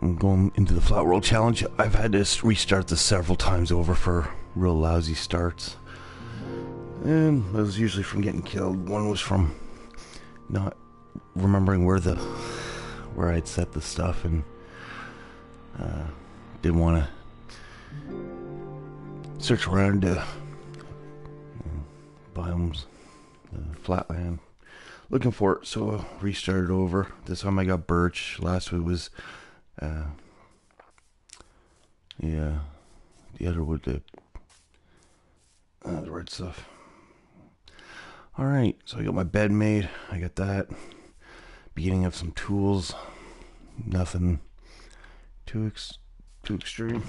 I'm going into the Flat World Challenge. I've had to restart this several times over for real lousy starts. And it was usually from getting killed. One was from not remembering where I'd set the stuff, and didn't want to search around biomes, flatland, looking for it. So I restarted over. This time I got birch. Last week was the other wood, the red stuff. Alright, so I got my bed made. I got that. Beginning of some tools. Nothing too extreme.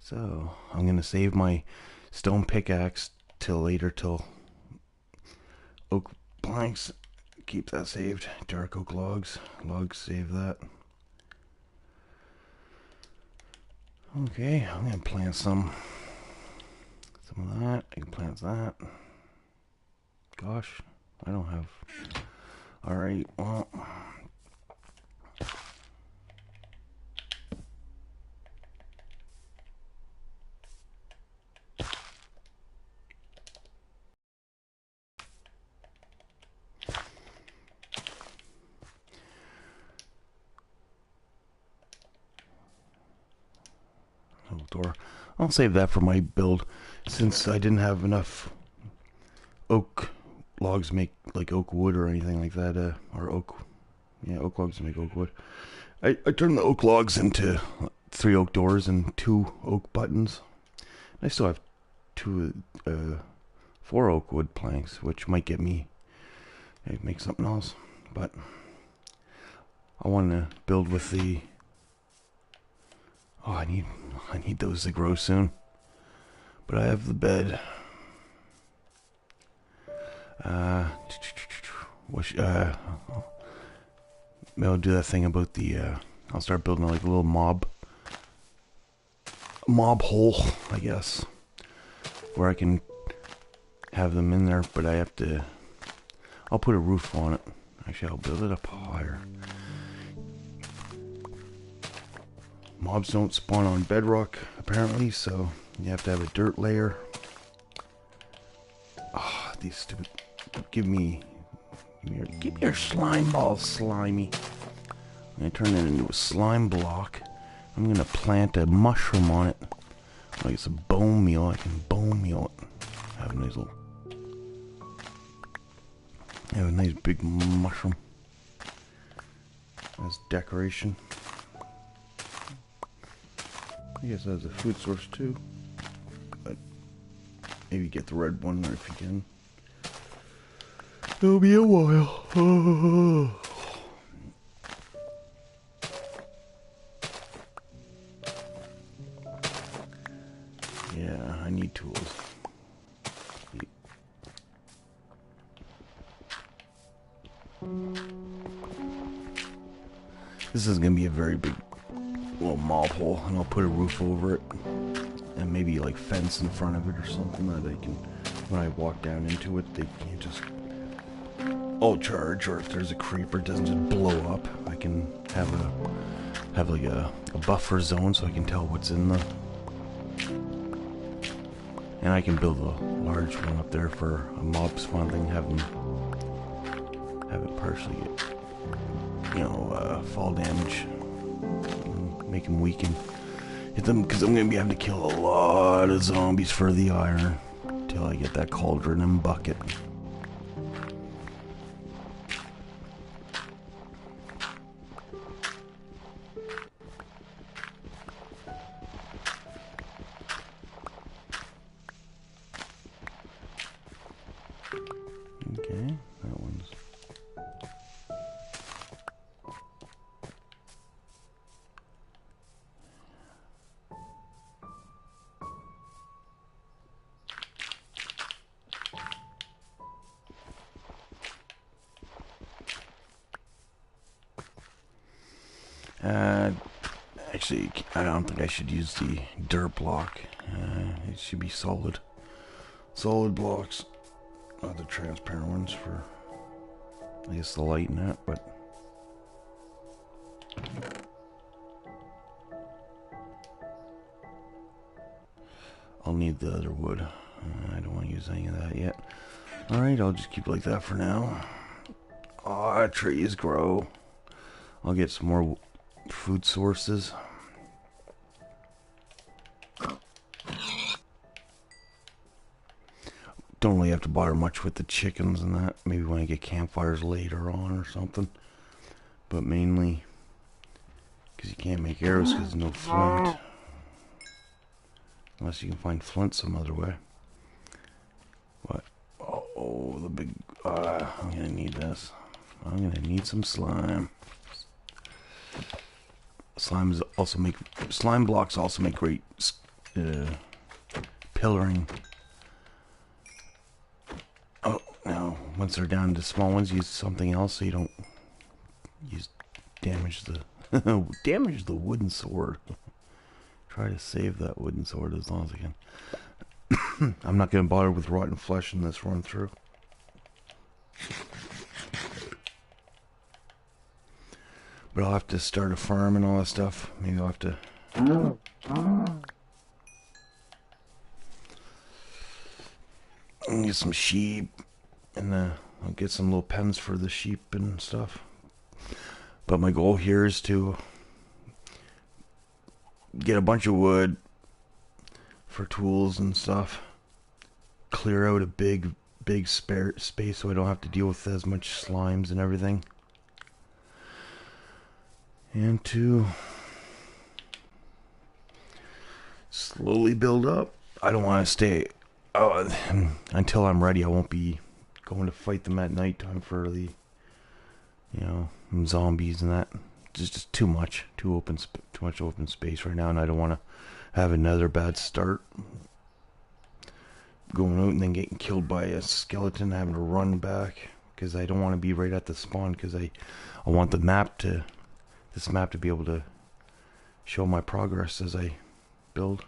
So I'm gonna save my stone pickaxe till later, till oak planks. Keep that saved. Dark oak logs. Save that. Okay, I'm gonna plant some of that. I can plant that. Gosh, I don't have. Alright, well. Door. I'll save that for my build, since I didn't have enough oak logs to make like oak wood or anything like that, or oak logs to make oak wood. I turned the oak logs into 3 oak doors and 2 oak buttons. I still have 4 oak wood planks, which might get me make something else, but I want to build with the. Oh, I need those to grow soon. But I have the bed. Maybe I'll do that thing about the. I'll start building like a little mob hole, I guess, where I can have them in there. But I have to. I'll put a roof on it. Actually, I'll build it up higher. Mobs don't spawn on bedrock, apparently, so you have to have a dirt layer. Ah, oh, these stupid. Give me your slime ball, slimy. I'm gonna turn it into a slime block. I'm gonna plant a mushroom on it. Like it's a bone meal. I can bone meal it. Have a nice big mushroom as decoration. I guess that's a food source too, but maybe get the red one if you can. It'll be a while. Yeah, I need tools. This is gonna be a very big little mob hole, and I'll put a roof over it, and maybe like fence in front of it or something that they can, when I walk down into it, they can't just all charge, or if there's a creeper, it doesn't just blow up. I can have like a buffer zone so I can tell what's in the, and I can build a large one up there for a mob spawn thing, have it partially get, fall damage. Make them weaken. Hit them, because I'm going to be having to kill a lot of zombies for the iron until I get that cauldron and bucket. Okay, that one's. Actually, I don't think I should use the dirt block. It should be solid blocks, not the transparent ones for, I guess, the light in that. But need the other wood. I don't want to use any of that yet. Alright, I'll just keep it like that for now. Ah, trees grow. I'll get some more food sources. Don't really have to bother much with the chickens and that. Maybe when I get campfires later on or something. But mainly because you can't make arrows because there's no flint. Unless you can find flint some other way. What? Oh, the big... I'm gonna need this. I'm gonna need some slime. Slime blocks also make great pillaring. Oh, now once they're down to small ones, use something else so you don't damage the damage the wooden sword. Try to save that wooden sword as long as I can. I'm not gonna bother with rotten flesh in this run through. But I'll have to start a farm and all that stuff. Maybe I'll have to... get some sheep. And I'll get some little pens for the sheep and stuff. But my goal here is to get a bunch of wood for tools and stuff. Clear out a big spare space so I don't have to deal with as much slimes and everything. And to slowly build up. I don't want to stay until I'm ready. I won't be going to fight them at nighttime for the, zombies and that. It's just too much open space right now, and I don't want to have another bad start. Going out and then getting killed by a skeleton, having to run back because I don't want to be right at the spawn because I want the map to. This map to be able to show my progress as I build.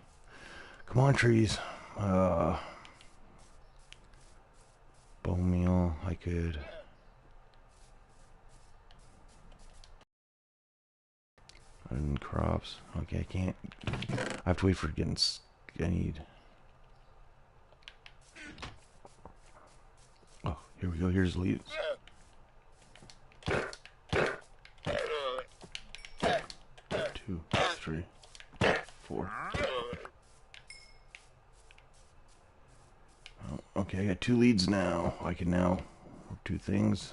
Come on, trees. Bone meal, I could. And crops. Okay, I can't. I have to wait for getting. I need. Oh, here we go. Here's leaves. 2, 3, 4. Oh, okay, I got 2 leads now. I can now work 2 things.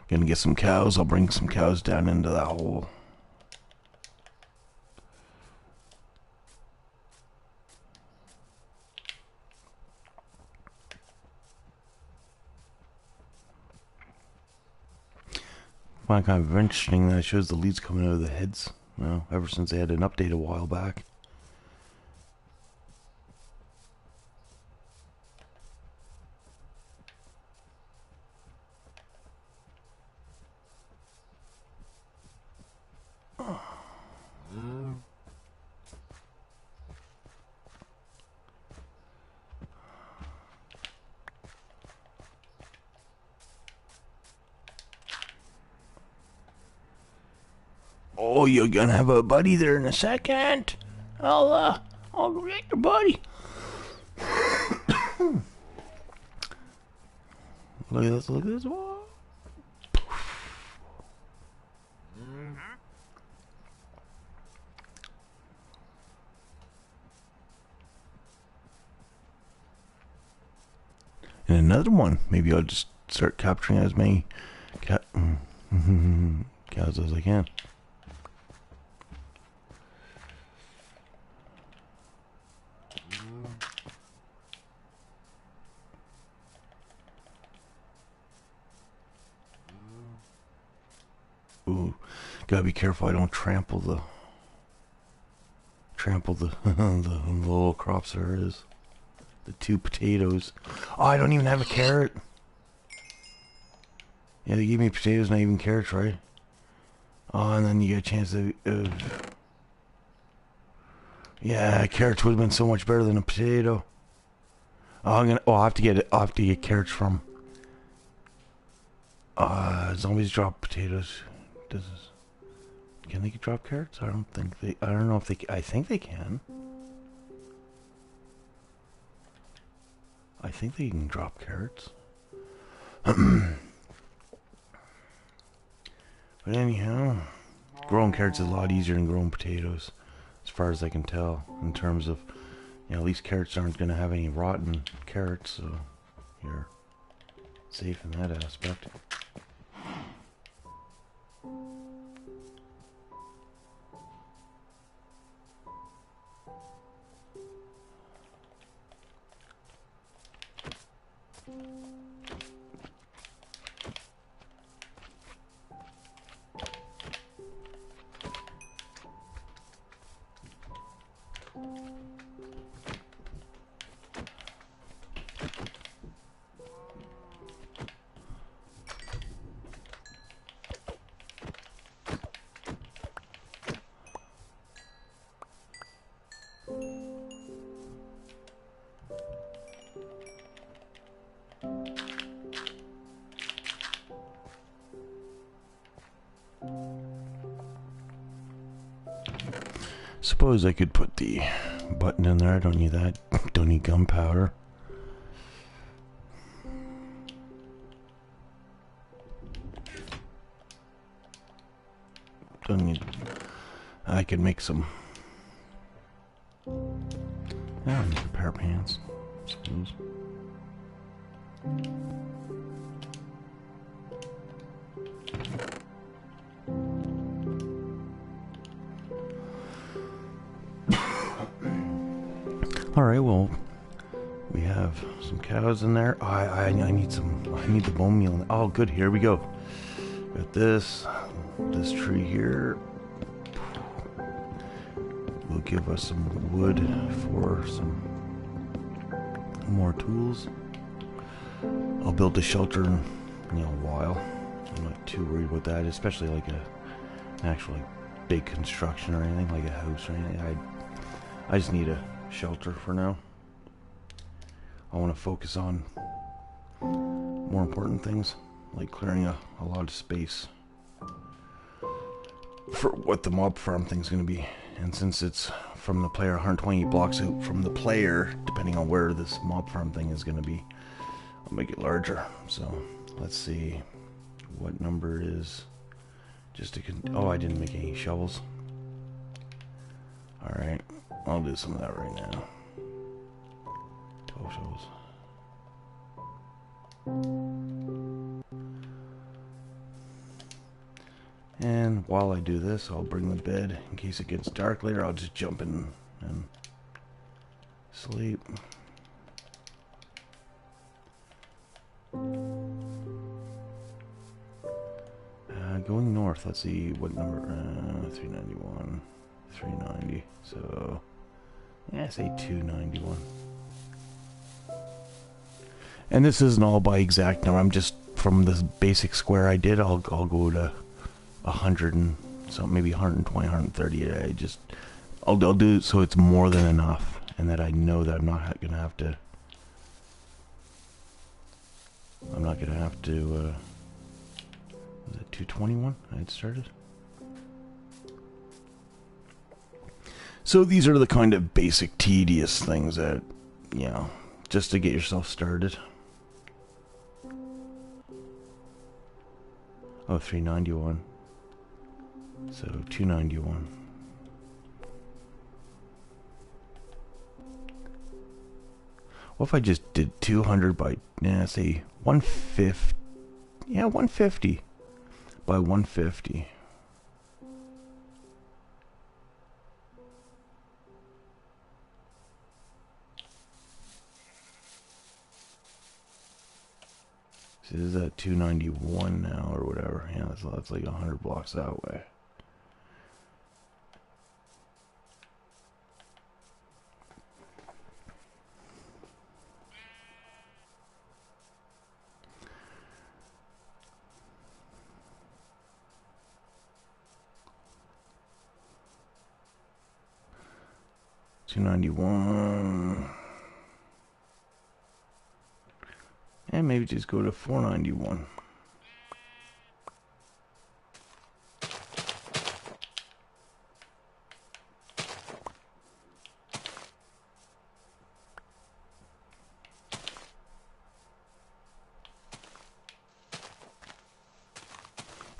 Gonna get some cows. I'll bring some cows down into that hole. I find it kind of interesting that it shows the leads coming out of the heads. Ever since they had an update a while back. Oh, you're gonna have a buddy there in a second. I'll go get your buddy. Look at this, look at this. And another one. Maybe I'll just start capturing as many cows as I can. Ooh, gotta be careful I don't trample the the little crops there is. The 2 potatoes. Oh, I don't even have a carrot. Yeah, they gave me potatoes, not even carrots, right? Oh, and then you get a chance of yeah, carrots would have been so much better than a potato. Oh, I'll have to get it. I'll have to get carrots from. Zombies drop potatoes. Can they drop carrots? I don't think they. I don't know if they. I think they can. I think they can drop carrots. But anyhow, growing carrots is a lot easier than growing potatoes, as far as I can tell. In terms of, you know, at least carrots aren't going to have any rotten carrots, so you're safe in that aspect. Suppose I could put the button in there. I don't need that. Don't need gunpowder. Don't need. I could make some. Yeah, I'll make a pair of pants. I suppose. Alright, well, we have some cows in there. Oh, I need some, I need the bone meal. Oh, good, here we go. Got this tree here. Will give us some wood for some more tools. I'll build a shelter in, you know, a while. I'm not too worried about that, especially like an actual like, big construction or anything, like a house or anything. I just need a shelter for now. I want to focus on more important things, like clearing a lot of space for what the mob farm thing's going to be. And since it's from the player, 128 blocks out from the player, depending on where this mob farm thing is going to be, I'll make it larger. So let's see what number it is. Just to oh, I didn't make any shovels. All right. I'll do some of that right now. 12 shovels. And while I do this, I'll bring the bed in case it gets dark later. I'll just jump in and sleep. Going north, let's see what number. 391, 390. So. Yeah, say 291. And this isn't all by exact number. I'm just from this basic square I did. I'll go to 100 and something, maybe 120, 130. I'll do it so it's more than enough, and that I know that I'm not gonna have to. I'm not gonna have to. Was it 221? I had started. So these are the kind of basic tedious things that, you know, just to get yourself started. Oh, 391. So 291. What if I just did 200 by, say 150? Yeah, 150 by 150. This is at 291 now, or whatever. Yeah, that's like 100 blocks that way. $291. And maybe just go to 491.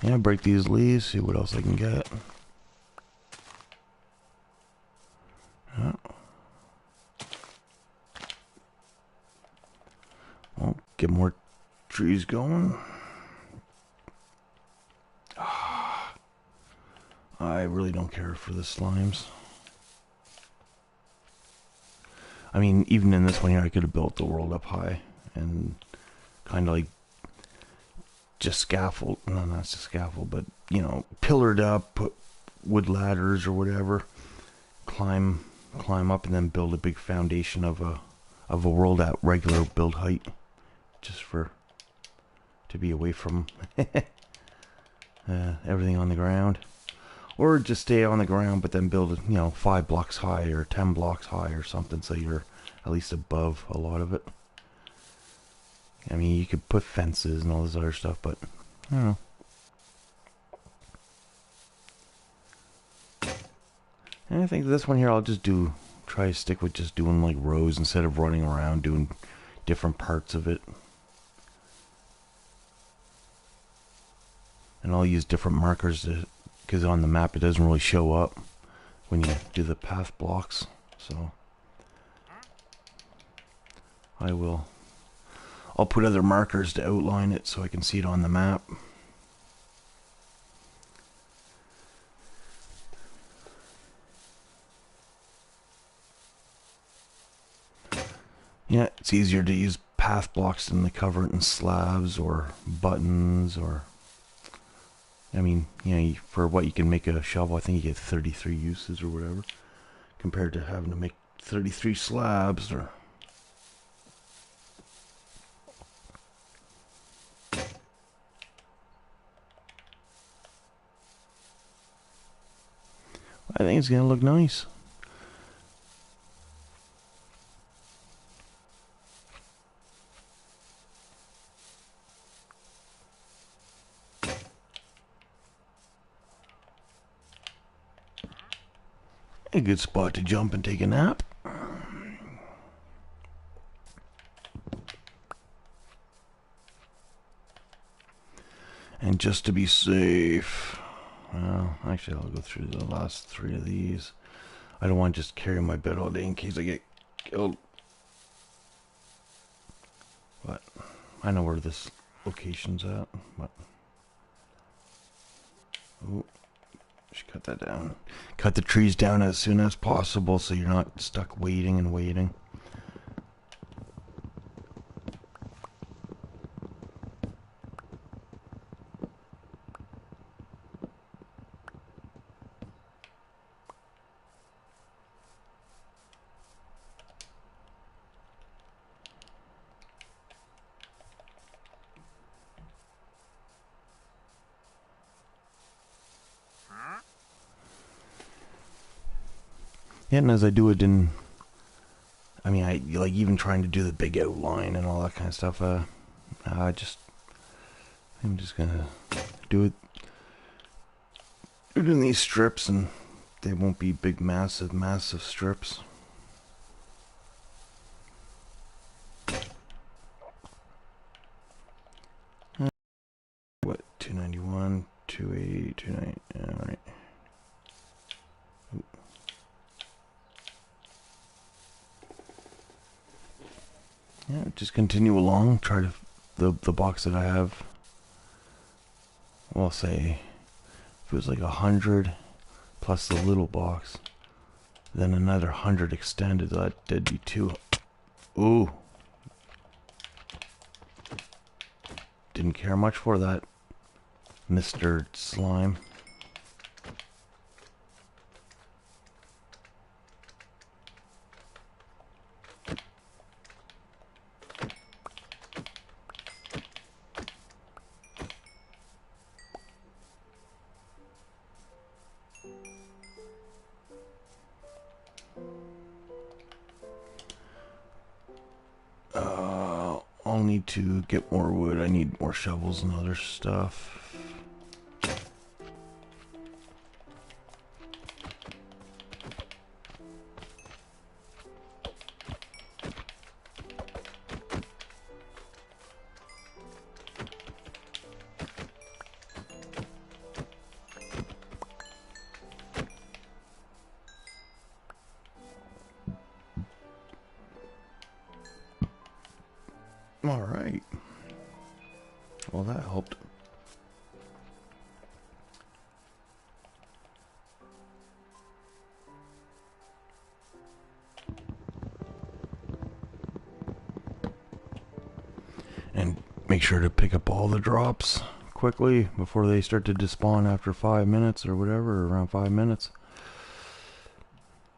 Yeah, break these leaves, see what else I can get. Yeah. Well, get more trees going. I really don't care for the slimes. I mean, even in this one here, I could have built the world up high and kind of like just scaffold, no, not just scaffold, but, you know, pillared up, put wood ladders or whatever, climb up and then build a big foundation of a world at regular build height, just to be away from everything on the ground. Or just stay on the ground, but then build, you know, 5 blocks high or 10 blocks high or something, so you're at least above a lot of it. I mean, you could put fences and all this other stuff, but I don't know. And I think this one here, I'll just try to stick with just doing like rows instead of running around doing different parts of it. And I'll use different markers because on the map it doesn't really show up when you do the path blocks. So I'll put other markers to outline it so I can see it on the map. Yeah, it's easier to use path blocks than to cover it in slabs or buttons or... I mean, you know, for what you can make a shovel, I think you get 33 uses or whatever, compared to having to make 33 slabs or... I think it's gonna look nice. A good spot to jump and take a nap. And just to be safe, well, actually I'll go through the last 3 of these. I don't want to just carry my bed all day in case I get killed. But I know where this location's at. But oh, should cut that down. Cut the trees down as soon as possible so you're not stuck waiting and waiting. Yeah, and as I do it in, I mean, I like even trying to do the big outline and all that kind of stuff. I'm just gonna do it in these strips, and they won't be big, massive strips. What? 291, 280, 290. All right. Yeah, just continue along. Try to the box that I have. Well, say if it was like 100 plus the little box, then another 100 extended. That'd be 2. Ooh, didn't care much for that, Mr. Slime. I'll still need to get more wood. I need more shovels and other stuff. All right. Well, that helped. And make sure to pick up all the drops quickly before they start to despawn after 5 minutes or whatever, around 5 minutes.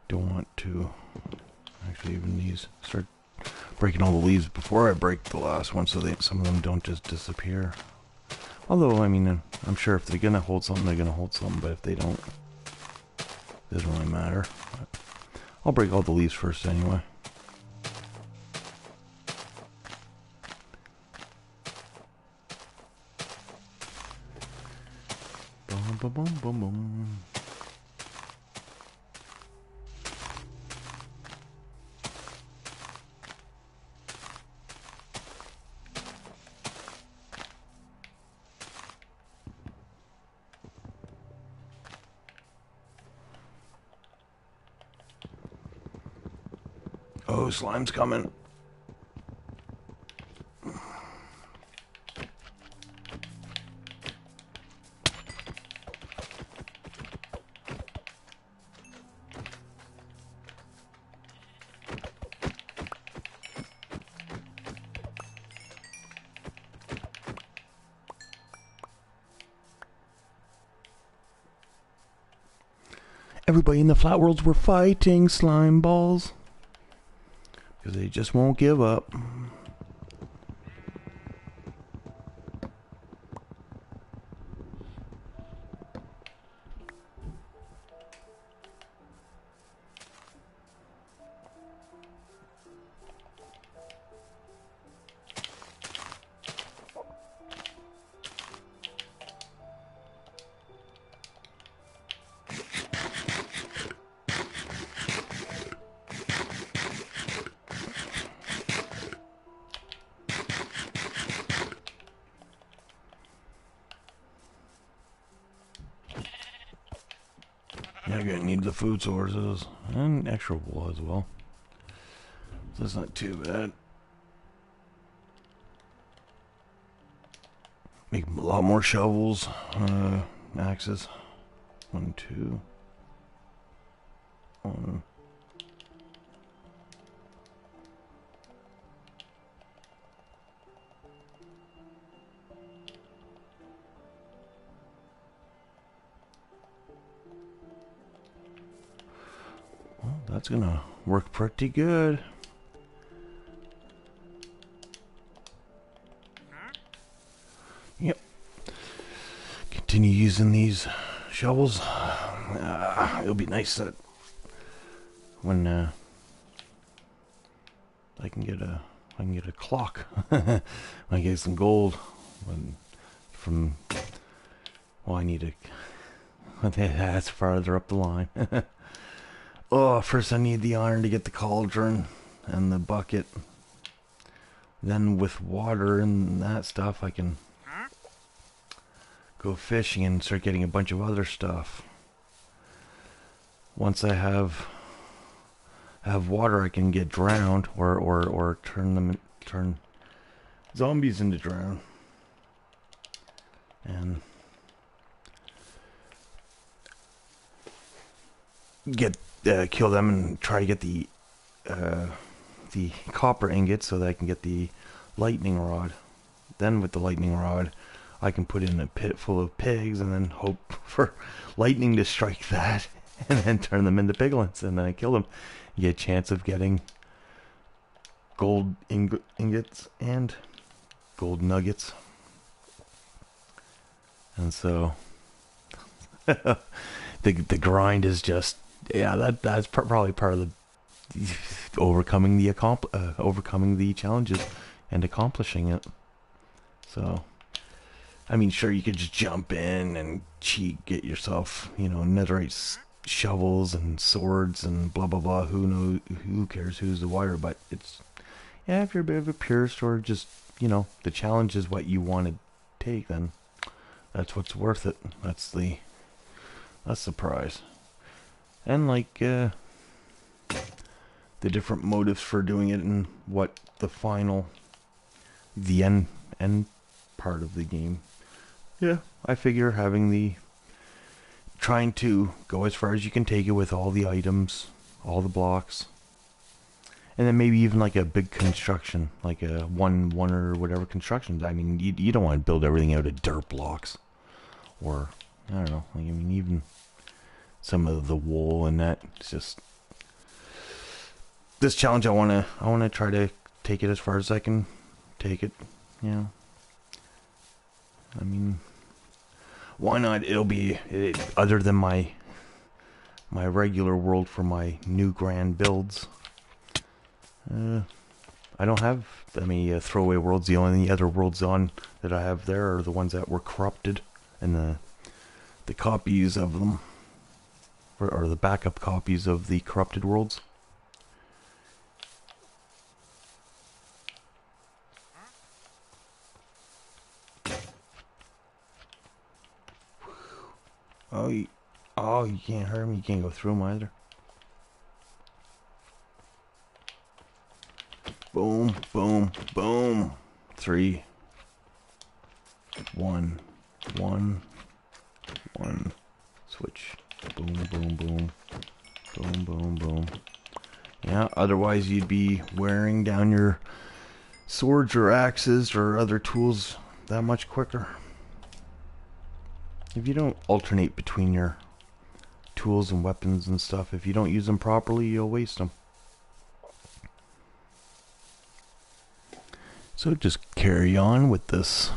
Don't want to actually even these start breaking all the leaves before I break the last one, so some of them don't just disappear. Although, I mean, I'm sure if they're gonna hold something, they're gonna hold something, but if they don't, it doesn't really matter. But I'll break all the leaves first anyway. Boom, boom, boom, boom, boom. Oh, slime's coming. Everybody in the flat worlds were fighting slime balls. Because they just won't give up. Yeah, you're gonna need the food sources and extra wool as well. So that's not too bad. Make a lot more shovels, axes. 1, 2, 1. Well, that's gonna work pretty good. Yep. Continue using these shovels. It'll be nice that when I can get a clock. When I get some gold. I need to. That's farther up the line. Oh, first I need the iron to get the cauldron and the bucket. Then with water and that stuff, I can go fishing and start getting a bunch of other stuff. Once I have water, I can get drowned or turn zombies into drown. And kill them and try to get the copper ingots so that I can get the lightning rod. Then with the lightning rod, I can put in a pit full of pigs and then hope for lightning to strike that and then turn them into piglins, and then I kill them. You get a chance of getting gold ingots and gold nuggets. And so the grind is just, yeah, that's probably part of the overcoming the challenges. and accomplishing it. So, I mean, sure, you could just jump in and cheat, get yourself, you know, netherite shovels and swords and blah blah blah. Who knows? Who cares who's the wire? But it's, yeah, if you're a bit of a purist or just, you know, the challenge is what you want to take, then that's what's worth it. That's the prize. And like the different motives for doing it and what the end part of the game. Yeah, I figure trying to go as far as you can take it with all the items, all the blocks, and then maybe even like a big construction, like a one or whatever constructions. I mean, you don't want to build everything out of dirt blocks, or I don't know. Like, I mean, even some of the wool and that. It's just this challenge. I wanna try to take it as far as I can take it. You know, I mean, why not? It'll be other than my regular world for my new grand builds. I don't have any throwaway worlds. The only other worlds on that I have there are the ones that were corrupted, and the copies of them, or the backup copies of the corrupted worlds. Oh, you can't hurt me. You can't go through them either. Boom, boom, boom. 3, 1, 1, 1. Switch. Boom, boom, boom. Boom, boom, boom. Yeah, otherwise you'd be wearing down your swords or axes or other tools that much quicker. If you don't alternate between your tools and weapons and stuff, if you don't use them properly, you'll waste them. So just carry on with this.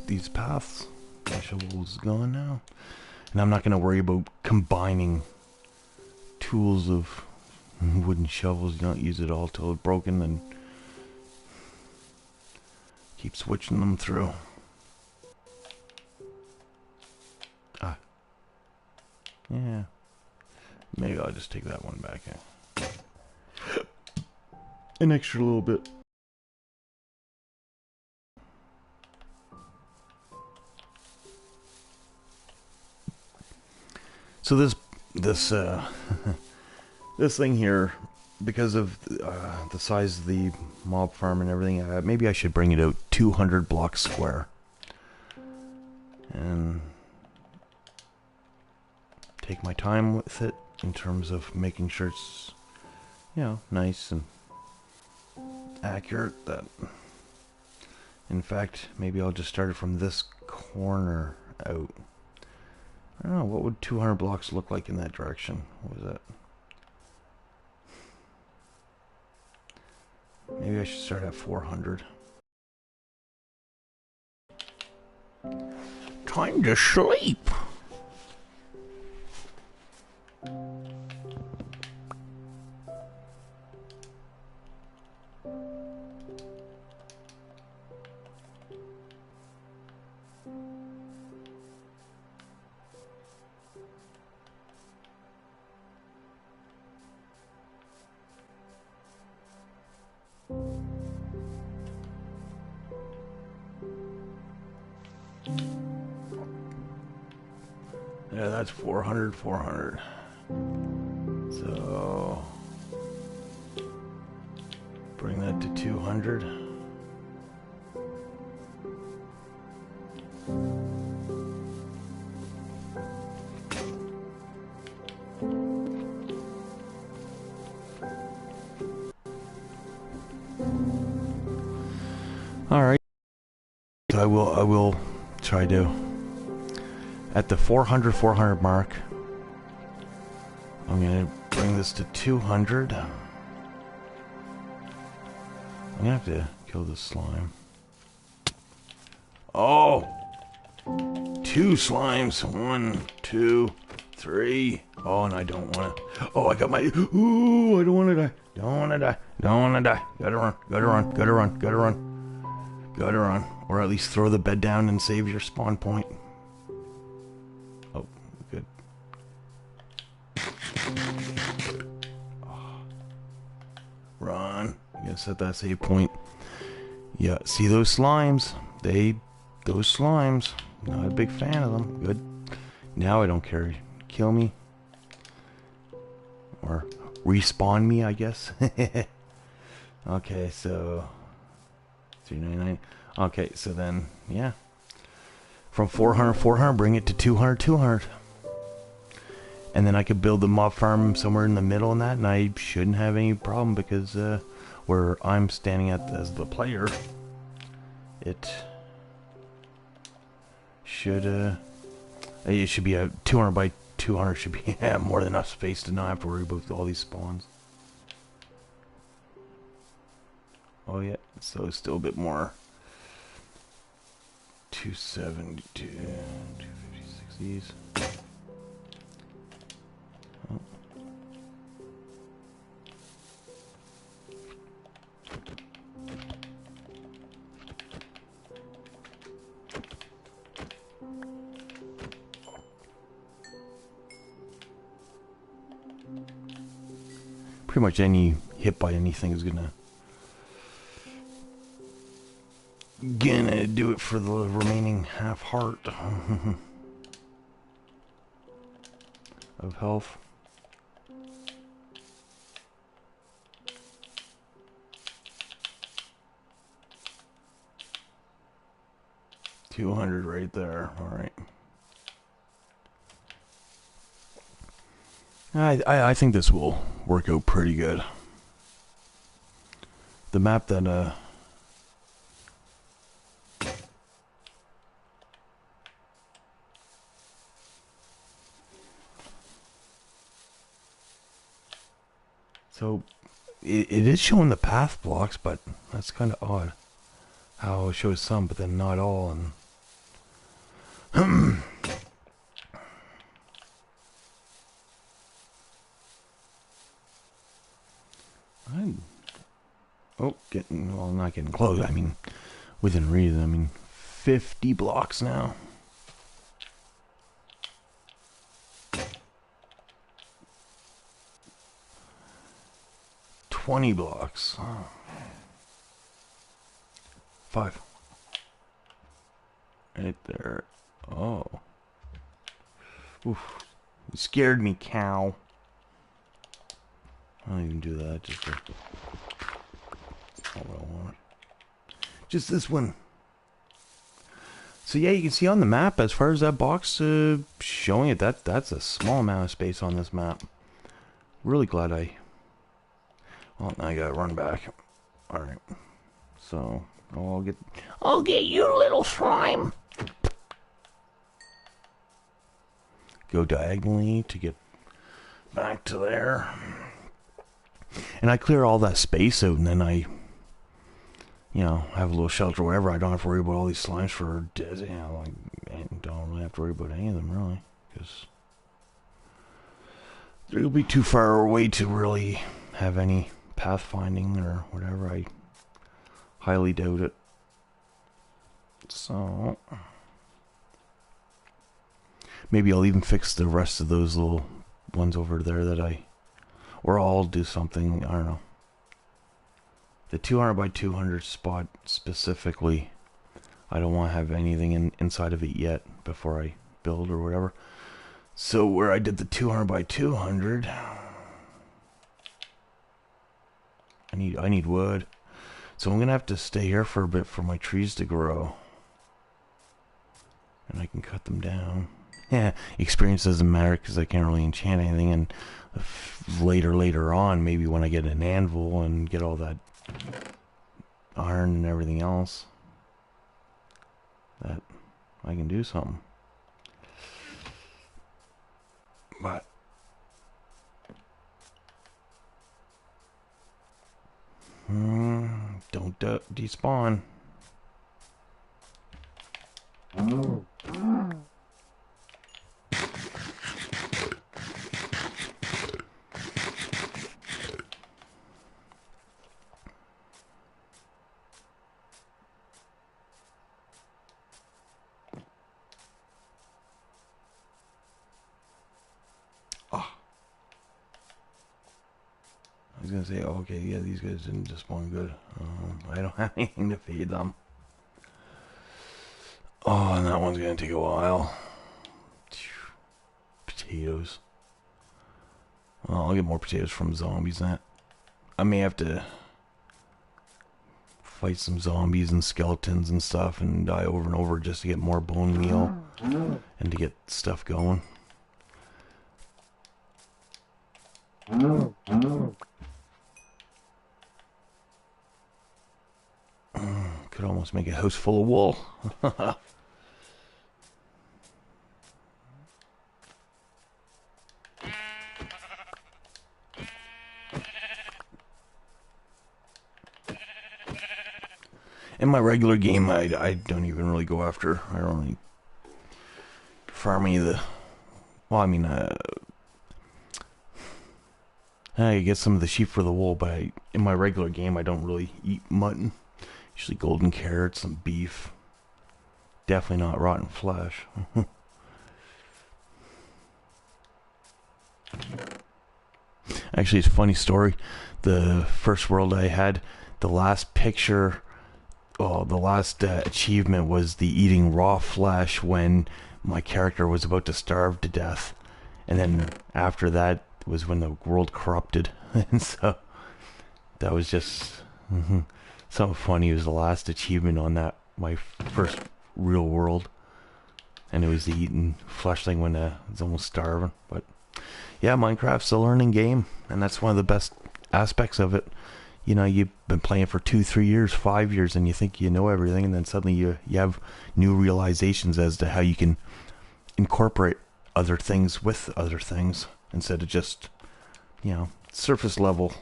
These paths. My shovel's gone now. And I'm not going to worry about combining tools of wooden shovels. You don't use it all till it's broken, and keep switching them through. Yeah. Maybe I'll just take that one back. An extra little bit. So this this thing here, because of the size of the mob farm and everything, maybe I should bring it out 200 blocks square and take my time with it in terms of making sure it's, you know, nice and accurate. That, in fact, maybe I'll just start it from this corner out. I don't know, what would 200 blocks look like in that direction? What was that? Maybe I should start at 400. Time to sleep! Yeah, that's 400, 400. So bring that to 200. All right. I will try to, at the 400 mark, I'm going to bring this to 200. I'm going to have to kill this slime. Oh! 2 slimes. 1, 2, 3. Oh, and I don't want to. Oh, I got my. Ooh, I don't want to die. Don't want to die. Don't want to die. Gotta run. Gotta run. Gotta run. Gotta run. Gotta run. Or at least throw the bed down and save your spawn point. Oh, good. Oh. Run. You gotta set that save point. Yeah, see those slimes? Those slimes. Not a big fan of them. Good. Now I don't care. Kill me. Or respawn me, I guess. Okay, so 399. Okay, so then, yeah. From 400, bring it to 200. And then I could build the mob farm somewhere in the middle and that, and I shouldn't have any problem because where I'm standing at as the player, it should be a 200 by 200 should be more than enough space to not have to worry about all these spawns. Oh yeah, so it's still a bit more. 272, 256 these. Oh. Pretty much any hit by anything is gonna do it for the remaining half heart of health. $200 right there. All right. I think this will work out pretty good. The map that so it is showing the path blocks, but that's kind of odd how it shows some but then not all. And not getting close. I mean, within reason. I mean, 50 blocks now. $20 blocks. Oh. 5. Right there. Oh. Oof. You scared me, cow. I don't even do that. Just not what I want. Just this one. So yeah, you can see on the map, as far as that box showing it, that's a small amount of space on this map. Really glad well, now I gotta run back. Alright. So I'll get you, little slime. Go diagonally to get back to there. And I clear all that space out, and then I, have a little shelter or whatever. I don't have to worry about all these slimes for, I don't really have to worry about any of them, really. Because they'll be too far away to really have any pathfinding or whatever. I highly doubt it. So maybe I'll even fix the rest of those little ones over there or I'll do something, I don't know. The 200 by 200 spot specifically, I don't want to have anything inside of it yet before I build or whatever. So where I did the 200 by 200, I need wood. So I'm gonna have to stay here for a bit for my trees to grow, and I can cut them down. Yeah, experience doesn't matter because I can't really enchant anything. And later on, maybe when I get an anvil and get all that iron and everything else, that I can do something. But don't despawn. gonna say, oh, okay, yeah, these guys didn't just spawn good. I don't have anything to feed them. Oh, and that one's gonna take a while. Potatoes. Well, I'll get more potatoes from zombies. That I may have to fight some zombies and skeletons and stuff and die over and over just to get more bone meal and to get stuff going. Could almost make a house full of wool. In my regular game, I don't even really go after. I don't really farm any of the. Well, I mean, I get some of the sheep for the wool, but in my regular game, I don't really eat mutton. Usually golden carrots and beef. Definitely not rotten flesh. Actually, it's a funny story. The first world I had, the last picture, the last achievement was the eating raw flesh when my character was about to starve to death. And then after that was when the world corrupted. And so that was just something funny. It was the last achievement on that, my first real world. And it was the eating flesh thing when I was almost starving. But yeah, Minecraft's a learning game, and that's one of the best aspects of it. You know, you've been playing for 2, 3 years, 5 years, and you think you know everything, and then suddenly you have new realizations as to how you can incorporate other things with other things instead of just, you know, surface level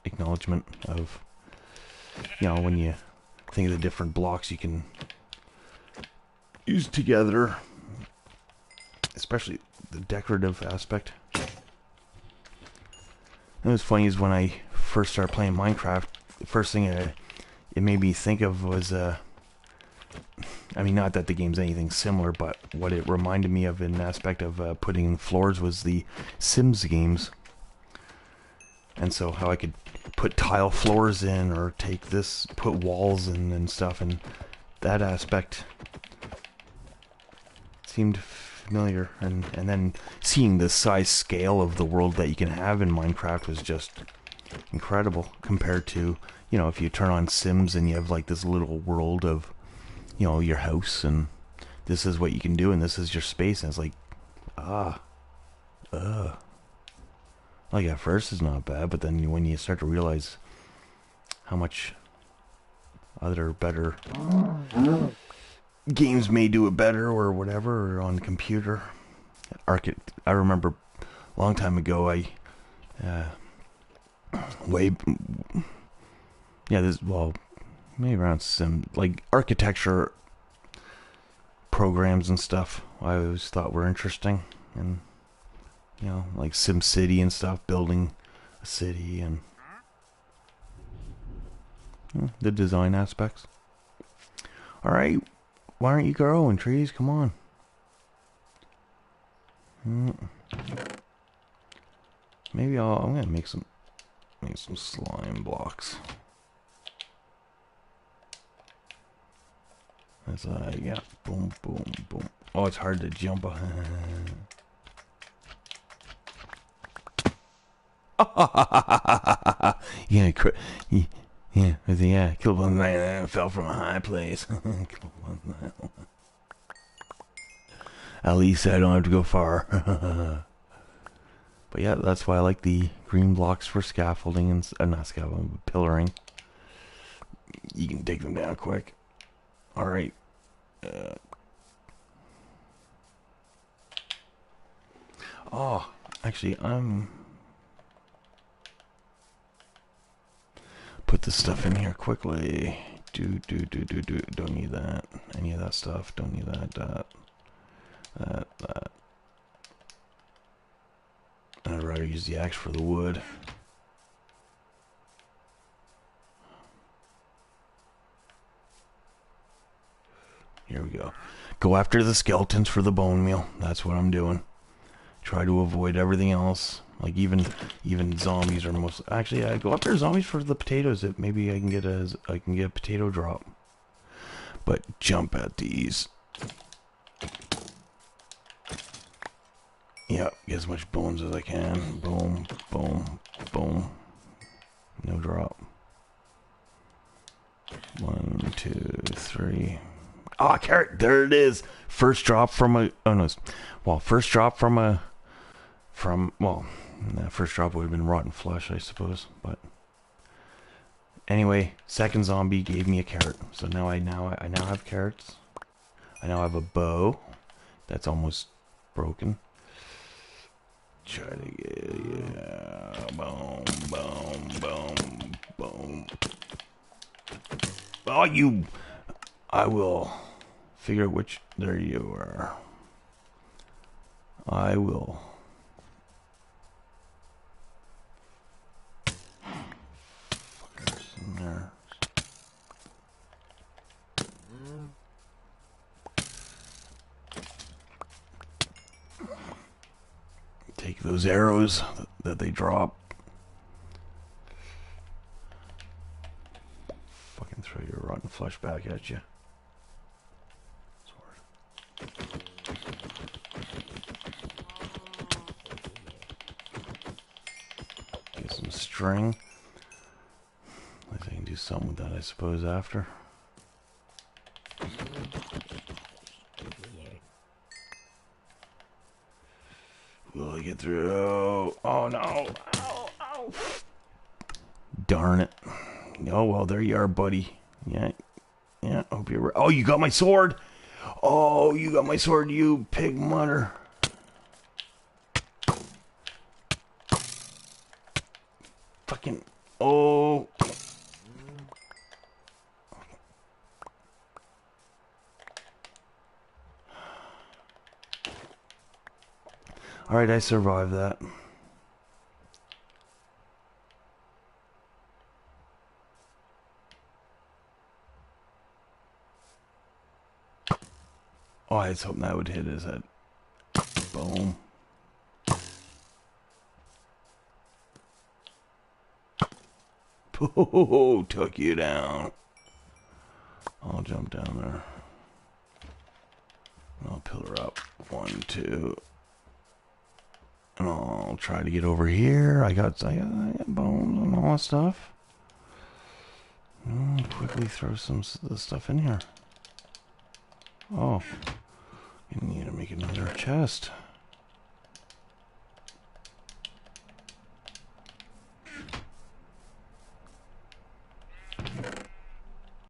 acknowledgement of, you know, when you think of the different blocks you can use together, especially the decorative aspect. And what's funny is when I first started playing Minecraft, the first thing it made me think of was, I mean, not that the game's anything similar, but what it reminded me of in an aspect of putting in floors was the Sims games. And so how I could put tile floors in or take this, put walls in and stuff, and that aspect seemed familiar, and then seeing the size scale of the world that you can have in Minecraft was just incredible compared to, you know, if you turn on Sims and you have like this little world of, you know, your house and this is what you can do and this is your space, and it's like, like at first it's not bad, but then when you start to realize how much other better games may do it better or whatever, or on the computer. I remember a long time ago, maybe around some, like, architecture programs and stuff I always thought were interesting, and, you know, like SimCity and stuff, building a city, and the design aspects. Alright. Why aren't you growing, trees? Come on. Maybe I'm gonna make some slime blocks. That's yeah. Boom, boom, boom. Oh, it's hard to jump. Yeah, killed one man and fell from a high place. At least I don't have to go far. But yeah, that's why I like the green blocks for scaffolding and not scaffolding, but pillaring. You can take them down quick. All right. Oh, actually, put this stuff in here quickly. Don't need that. Any of that stuff. Don't need that. That. I'd rather use the axe for the wood. Here we go. Go after the skeletons for the bone meal. That's what I'm doing. Try to avoid everything else. Like even zombies are most. Actually, I go up there zombies for the potatoes. That maybe I can get a potato drop. But jump at these. Yep, get as much bones as I can. Boom, boom, boom. No drop. 1, 2, 3. Ah, carrot. There it is. First drop from a. Oh no. Well, first drop from a. Well, that first drop would have been rotten flesh, I suppose. But anyway, second zombie gave me a carrot. So now I now have carrots. I now have a bow. That's almost broken. Try to get, yeah, boom, boom, boom, boom. Oh, you! I will figure out which. There you are. I will. Fuckers in there. Take those arrows that they drop. Fucking throw your rotten flesh back at you. Sword. Get some string. At least I can do something with that, I suppose, after. Will I get through? Oh no! Ow! Ow! Darn it! Oh well, there you are, buddy. Yeah, yeah. Hope you're right. Oh, you got my sword! Oh, you got my sword, you pig mutter! Fucking. Oh! Alright, I survived that. Oh, I was hoping that would hit his head. Boom. Oh, took you down. I'll jump down there. I'll pillar up. 1, 2. And I'll try to get over here. I got bones and all that stuff. Quickly throw some of the stuff in here. Oh, you need to make another chest.